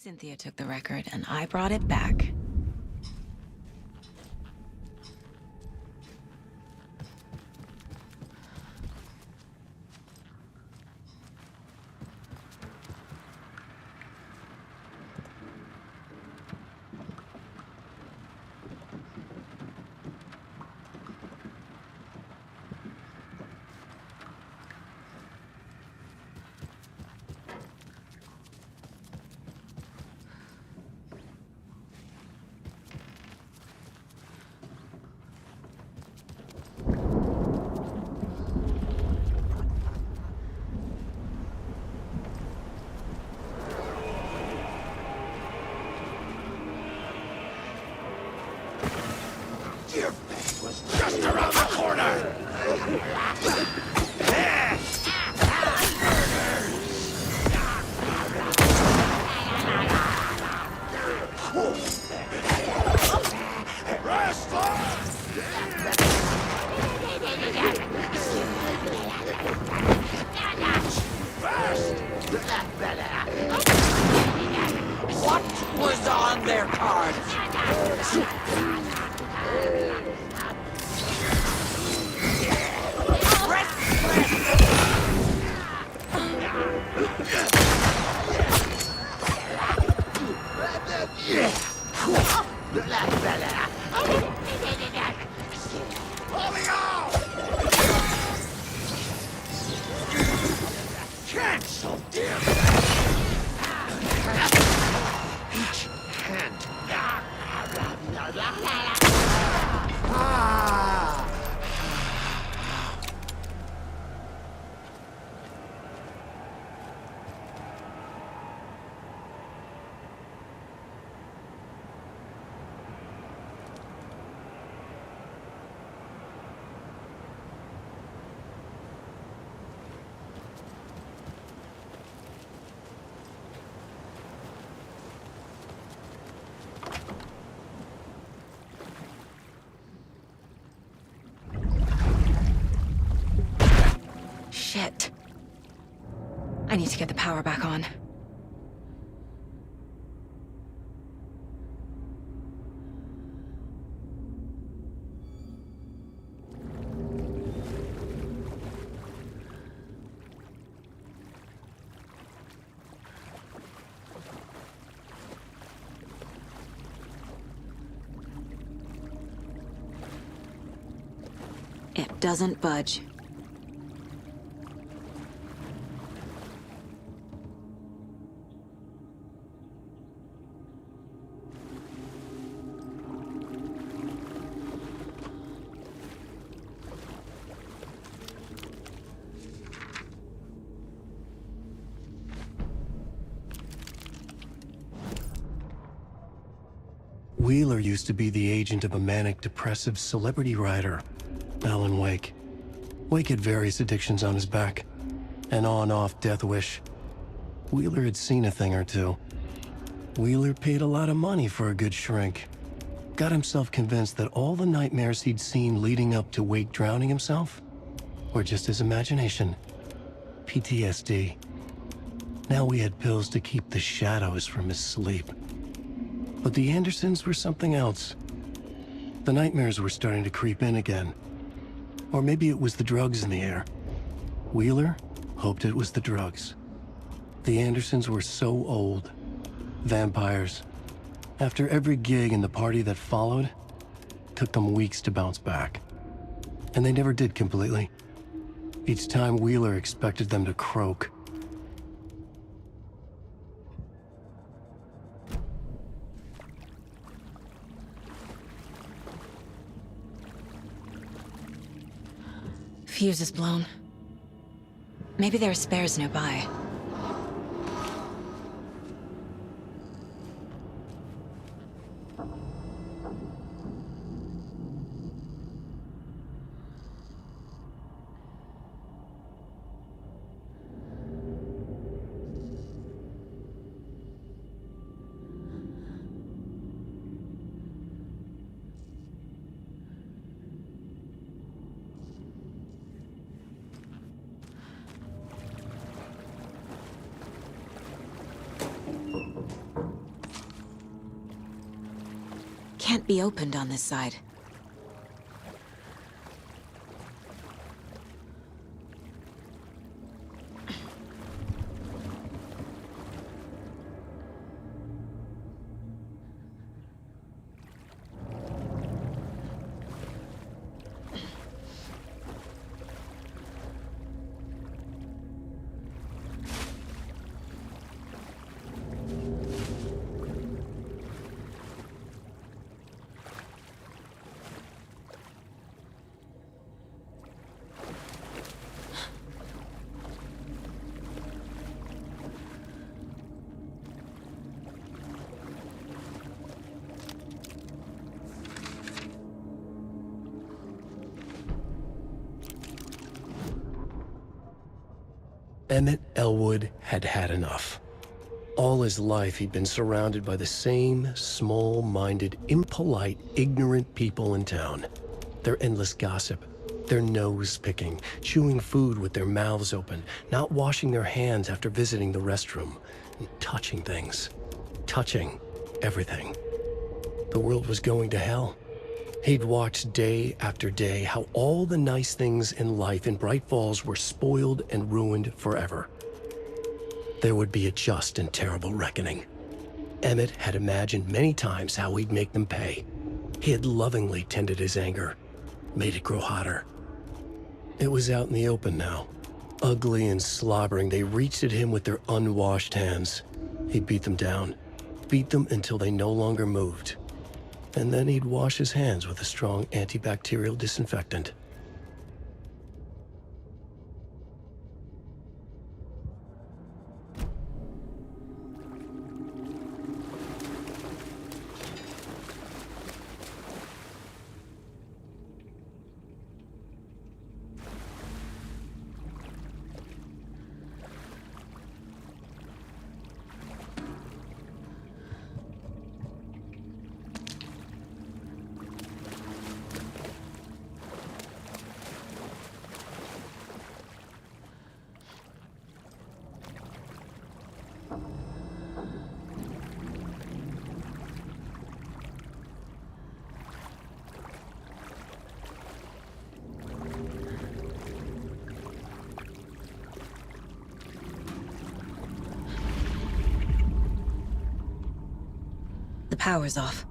Cynthia took the record, and I brought it back. Your fate was just around the corner! What was on their cards? Cancel, dear! Each hand. Shit. I need to get the power back on. It doesn't budge. Wheeler used to be the agent of a manic-depressive celebrity writer, Alan Wake. Wake had various addictions on his back. An on-off death wish. Wheeler had seen a thing or two. Wheeler paid a lot of money for a good shrink. Got himself convinced that all the nightmares he'd seen leading up to Wake drowning himself were just his imagination. PTSD. Now we had pills to keep the shadows from his sleep. But the Andersons were something else. The nightmares were starting to creep in again. Or maybe it was the drugs in the air. Wheeler hoped it was the drugs. The Andersons were so old. Vampires. After every gig and the party that followed, took them weeks to bounce back. And they never did completely. Each time Wheeler expected them to croak. Fuse is blown. Maybe there are spares nearby. can't be opened on this side. Emmett Elwood had had enough. All his life, he'd been surrounded by the same small-minded, impolite, ignorant people in town. Their endless gossip, their nose-picking, chewing food with their mouths open, not washing their hands after visiting the restroom, and touching things. Touching everything. The world was going to hell. He'd watched day after day how all the nice things in life in Bright Falls were spoiled and ruined forever. There would be a just and terrible reckoning. Emmett had imagined many times how he'd make them pay. He had lovingly tended his anger, made it grow hotter. It was out in the open now. Ugly and slobbering, they reached at him with their unwashed hands. He'd beat them down, beat them until they no longer moved. And then he'd wash his hands with a strong antibacterial disinfectant. The power's off.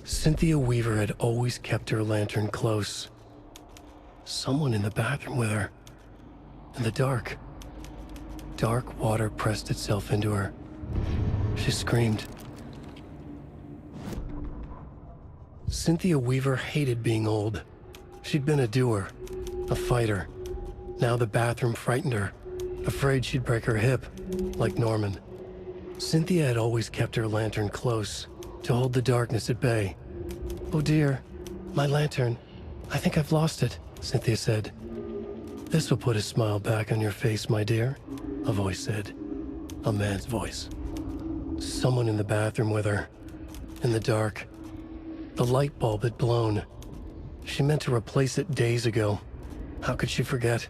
Cynthia Weaver had always kept her lantern close. Someone in the bathroom with her. In the dark. Dark water pressed itself into her. She screamed. Cynthia Weaver hated being old. She'd been a doer, a fighter. Now the bathroom frightened her, afraid she'd break her hip, like Norman. Cynthia had always kept her lantern close, to hold the darkness at bay. "Oh dear, my lantern. I think I've lost it," Cynthia said. "This will put a smile back on your face, my dear," a voice said. A man's voice. Someone in the bathroom with her. In the dark. The light bulb had blown. She meant to replace it days ago. How could she forget?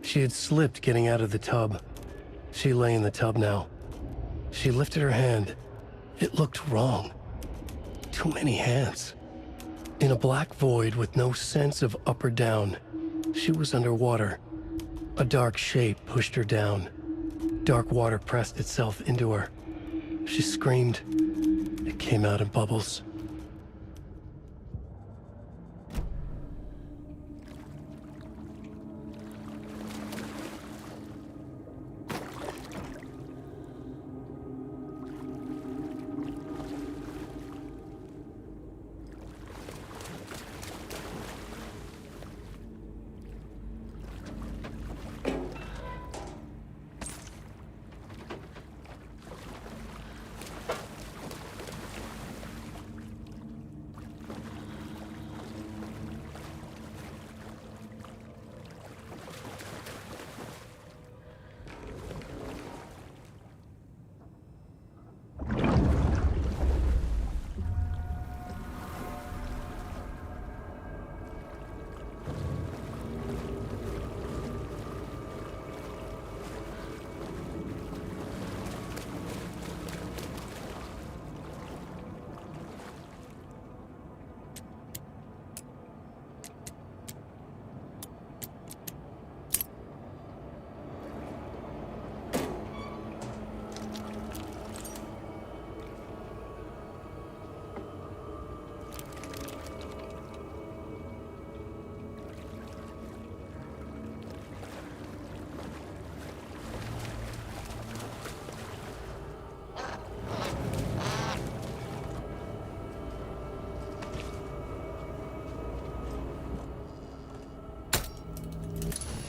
She had slipped getting out of the tub. She lay in the tub now. She lifted her hand. It looked wrong. Too many hands. In a black void with no sense of up or down, she was underwater. A dark shape pushed her down. Dark water pressed itself into her. She screamed. It came out in bubbles.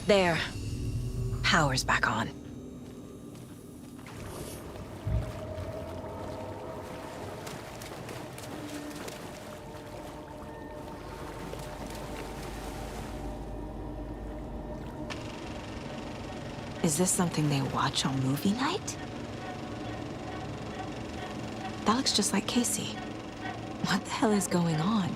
There. Power's back on. Is this something they watch on movie night? That looks just like Casey. What the hell is going on?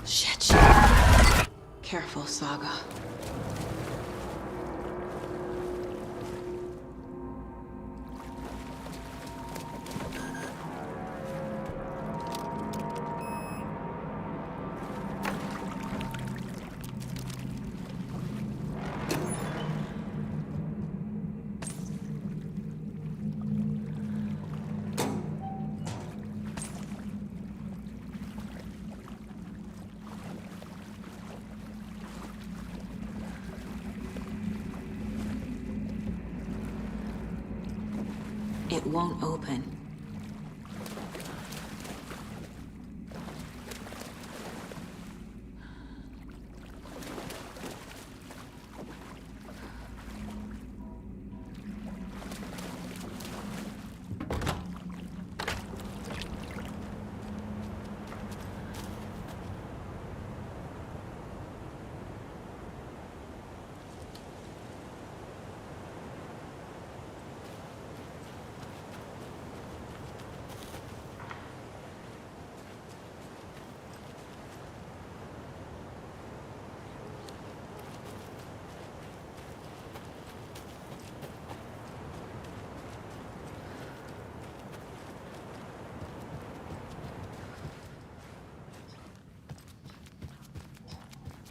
Shit. Careful, Saga. It won't open.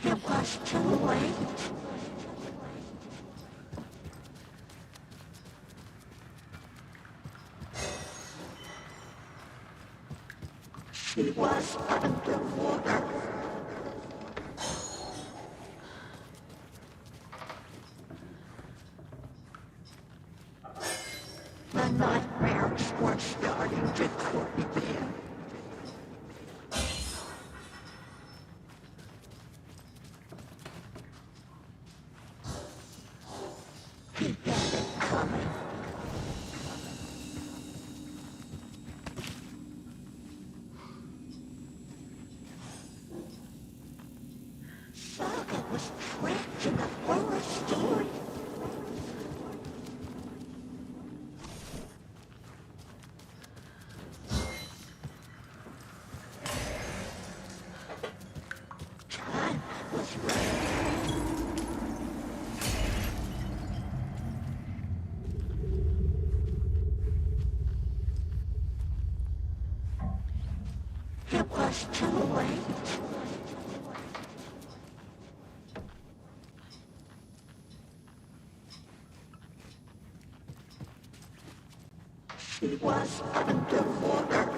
It was too late. She was underwater. The nightmares were starting to creep in. He had it coming. Saga was trapped in a horror story. Time was running. It was too late. She was underwater.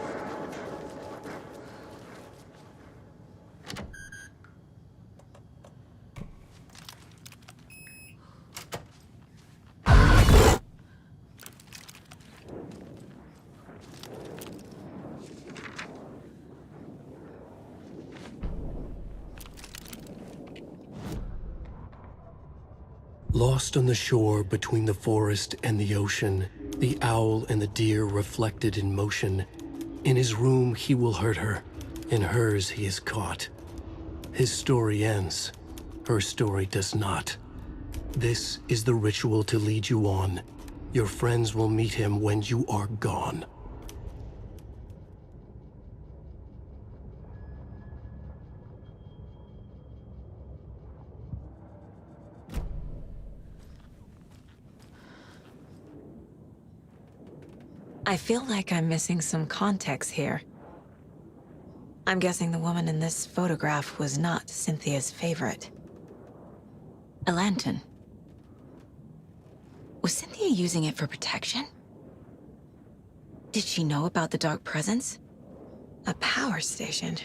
Lost on the shore between the forest and the ocean, the owl and the deer reflected in motion. In his room he will hurt her, in hers he is caught. His story ends, her story does not. This is the ritual to lead you on. Your friends will meet him when you are gone. I feel like I'm missing some context here. I'm guessing the woman in this photograph was not Cynthia's favorite. A lantern. Was Cynthia using it for protection? Did she know about the dark presence? A power station.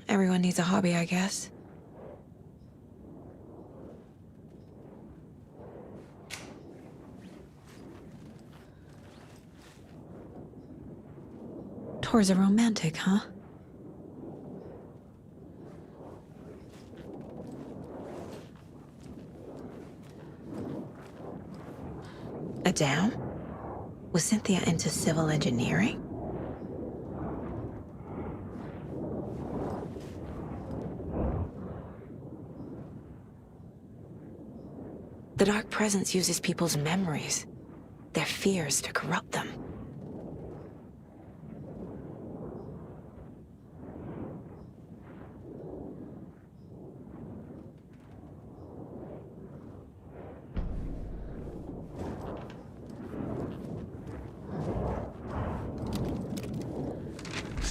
Everyone needs a hobby, I guess. Tor's a romantic, huh? A dam? Was Cynthia into civil engineering? The dark presence uses people's memories, their fears to corrupt them.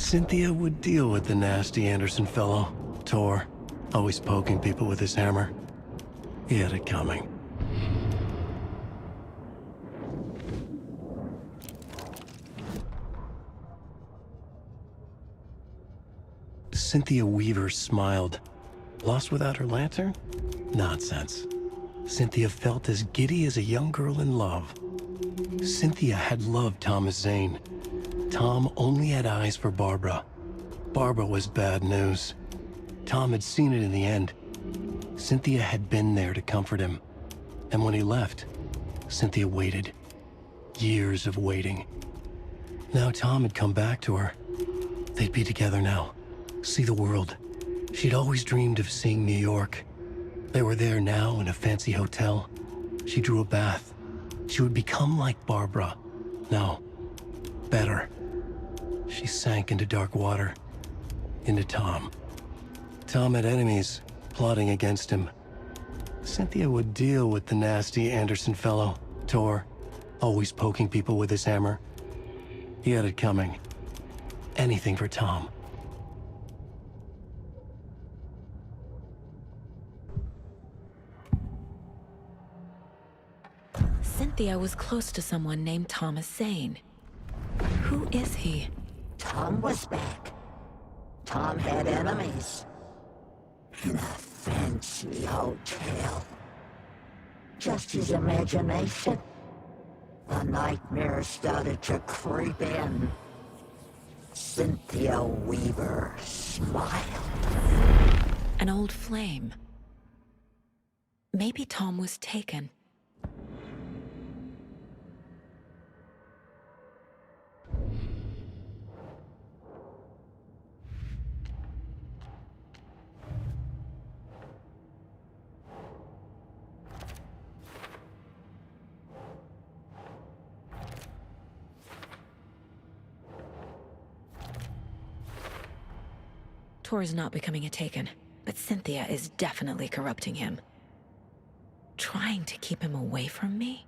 Cynthia would deal with the nasty Anderson fellow, Tor, always poking people with his hammer. He had it coming. Cynthia Weaver smiled. Lost without her lantern? Nonsense. Cynthia felt as giddy as a young girl in love. Cynthia had loved Thomas Zane. Tom only had eyes for Barbara. Barbara was bad news. Tom had seen it in the end. Cynthia had been there to comfort him. And when he left, Cynthia waited. Years of waiting. Now Tom had come back to her. They'd be together now. See the world. She'd always dreamed of seeing New York. They were there now in a fancy hotel. She drew a bath. She would become like Barbara. No, better. She sank into dark water. Into Tom. Tom had enemies plotting against him. Cynthia would deal with the nasty Anderson fellow, Tor, always poking people with his hammer. He had it coming. Anything for Tom. Cynthia was close to someone named Thomas Zane. Who is he? Tom was back. Tom had enemies. In a fancy hotel. Just his imagination. The nightmare started to creep in. Cynthia Weaver smiled. An old flame. Maybe Tom was taken. Tor is not becoming a Taken, but Cynthia is definitely corrupting him. Trying to keep him away from me?